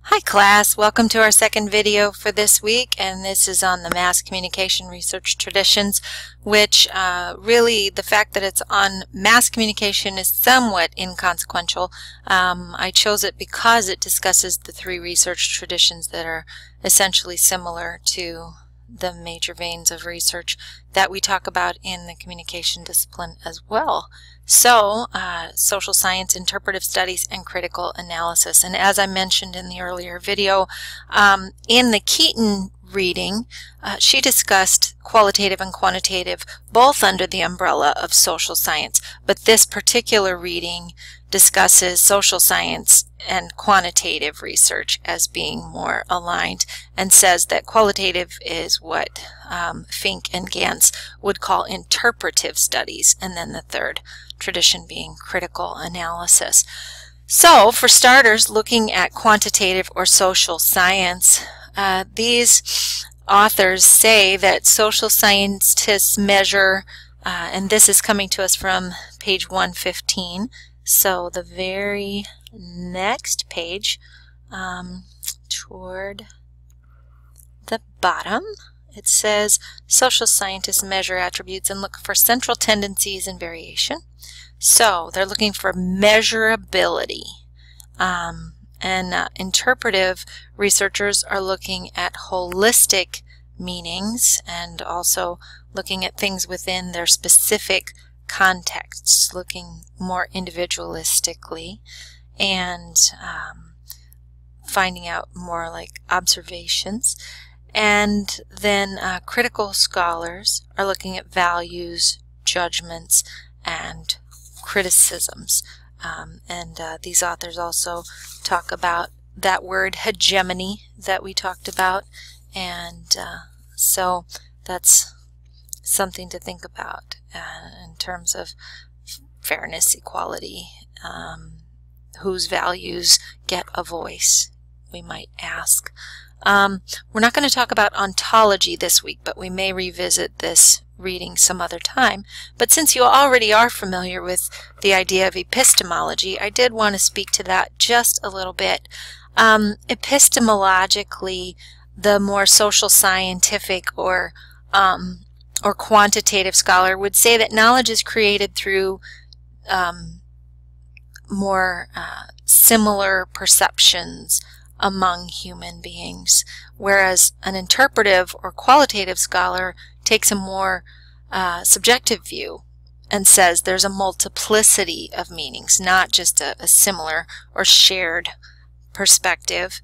Hi class, welcome to our second video for this week, and this is on the mass communication research traditions, which really the fact that it's on mass communication is somewhat inconsequential. I chose it because it discusses the three research traditions that are essentially similar to the major veins of research that we talk about in the communication discipline as well. So, social science, interpretive studies, and critical analysis. And as I mentioned in the earlier video, in the Keaton reading, she discussed qualitative and quantitative both under the umbrella of social science. But this particular reading discusses social science and quantitative research as being more aligned, and says that qualitative is what Fink and Gans would call interpretive studies, and then the third tradition being critical analysis. So, for starters, looking at quantitative or social science, these authors say that social scientists measure, and this is coming to us from page 115, so the very next page toward the bottom, it says social scientists measure attributes and look for central tendencies and variation. So they're looking for measurability. Interpretive researchers are looking at holistic meanings and also looking at things within their specific contexts, looking more individualistically and finding out more like observations. And then critical scholars are looking at values, judgments, and criticisms. These authors also talk about that word hegemony that we talked about, and so that's something to think about in terms of fairness, equality, whose values get a voice, we might ask. We're not going to talk about ontology this week, but we may revisit this reading some other time. But since you already are familiar with the idea of epistemology, I did want to speak to that just a little bit. Epistemologically, the more social scientific or quantitative scholar would say that knowledge is created through more similar perceptions among human beings, whereas an interpretive or qualitative scholar takes a more subjective view and says there's a multiplicity of meanings, not just a similar or shared perspective.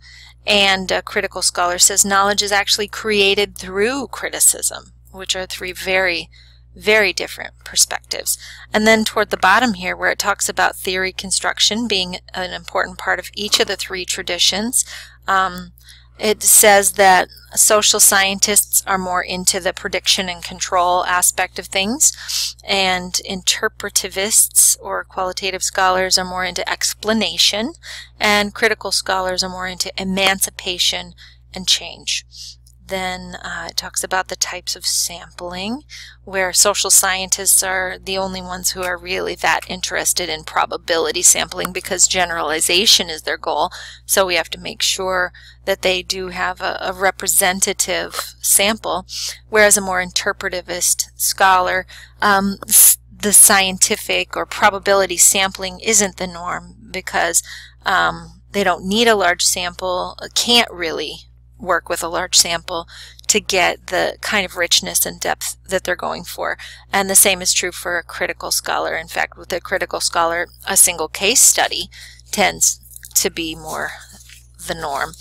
And a critical scholar says knowledge is actually created through criticism, which are three very, very different perspectives. And then toward the bottom here, where it talks about theory construction being an important part of each of the three traditions, it says that social scientists are more into the prediction and control aspect of things, and interpretivists or qualitative scholars are more into explanation, and critical scholars are more into emancipation and change. Then it talks about the types of sampling, where social scientists are the only ones who are really that interested in probability sampling because generalization is their goal. So we have to make sure that they do have a representative sample, whereas a more interpretivist scholar, the scientific or probability sampling isn't the norm because they don't need a large sample, can't really work with a large sample to get the kind of richness and depth that they're going for. And the same is true for a critical scholar. In fact, with a critical scholar, a single case study tends to be more the norm.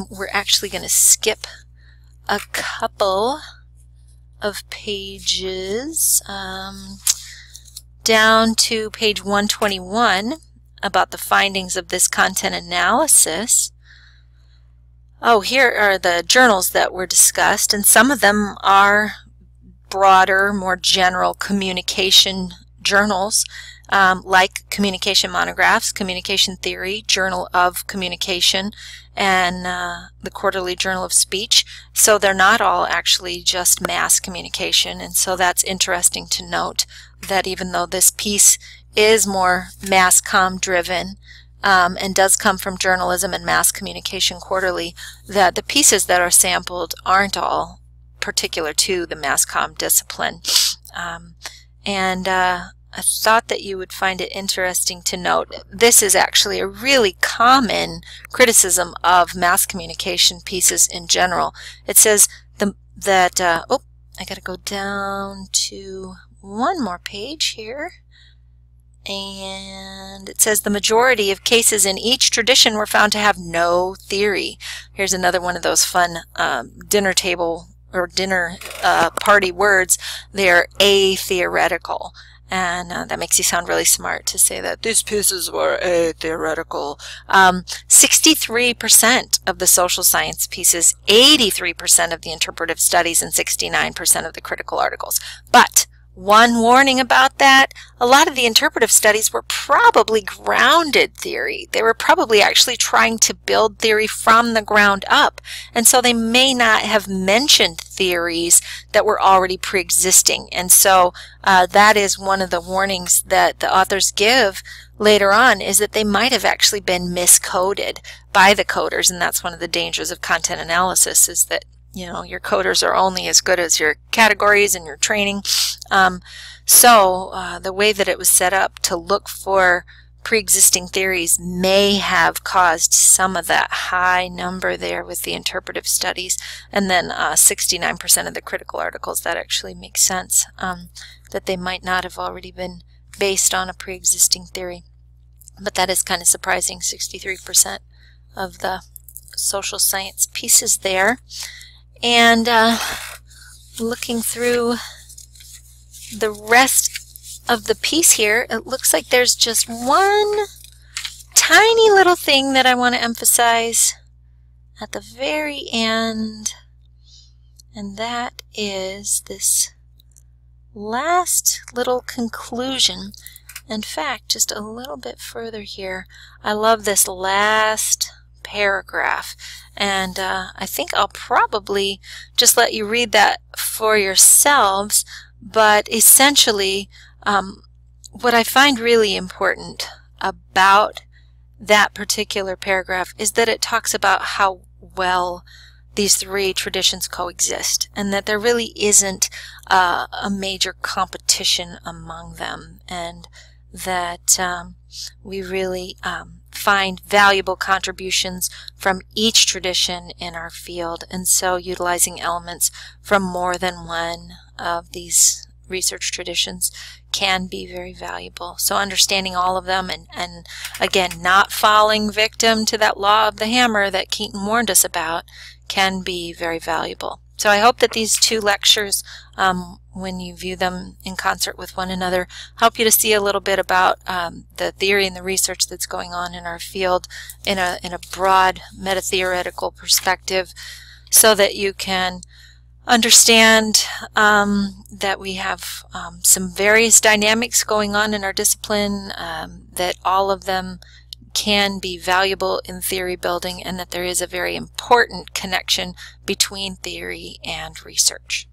We're actually going to skip a couple of pages down to page 121 about the findings of this content analysis. Oh, here are the journals that were discussed, and some of them are broader, more general communication journals, like Communication Monographs, Communication Theory, Journal of Communication, and the Quarterly Journal of Speech. So they're not all actually just mass communication, and so that's interesting to note that even though this piece is more mass comm driven, and does come from Journalism and Mass Communication Quarterly, that the pieces that are sampled aren't all particular to the mass comm discipline. I thought that you would find it interesting to note this is actually a really common criticism of mass communication pieces in general. It says oh, I got to go down to one more page here. And it says the majority of cases in each tradition were found to have no theory. Here's another one of those fun dinner table or dinner party words. They're a-theoretical. And that makes you sound really smart to say that these pieces were a-theoretical. 63% of the social science pieces, 83% of the interpretive studies, and 69% of the critical articles. But one warning about that, a lot of the interpretive studies were probably grounded theory. They were probably actually trying to build theory from the ground up. And so they may not have mentioned theories that were already pre-existing. And so that is one of the warnings that the authors give later on, is that they might have actually been miscoded by the coders. And that's one of the dangers of content analysis, is that your coders are only as good as your categories and your training. The way that it was set up to look for pre-existing theories may have caused some of that high number there with the interpretive studies. And then 69% of the critical articles, that actually makes sense, that they might not have already been based on a pre-existing theory. But that is kind of surprising, 63% of the social science pieces there. And looking through the rest of the piece here, it looks like there's just one tiny little thing that I want to emphasize at the very end, and that is this last little conclusion. In fact, just a little bit further here, I love this last paragraph, and I think I'll probably just let you read that for yourselves. But essentially, what I find really important about that particular paragraph is that it talks about how well these three traditions coexist, and that there really isn't a major competition among them, and that we really find valuable contributions from each tradition in our field. And so utilizing elements from more than one of these research traditions can be very valuable. So understanding all of them, and again, not falling victim to that law of the hammer that Keaton warned us about, can be very valuable. So I hope that these two lectures, when you view them in concert with one another, help you to see a little bit about the theory and the research that's going on in our field in a broad meta-theoretical perspective, so that you can understand that we have some various dynamics going on in our discipline, that all of them can be valuable in theory building, and that there is a very important connection between theory and research.